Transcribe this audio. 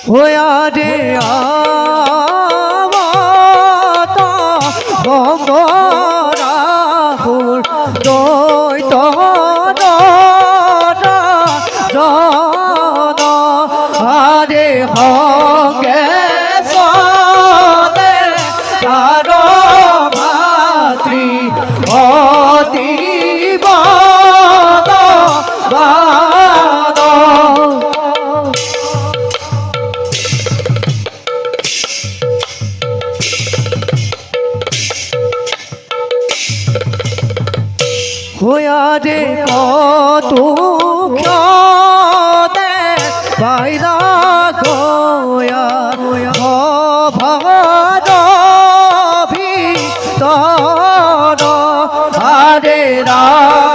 হোয়া রে আমতা ভঙ্গরাহুল দৈত জন আরে হগে সদে তার ভাতৃ অতিব হোয়া রে কতু ক্ষদে বাইরা গোয়া ভগদ ভিতর আরে রা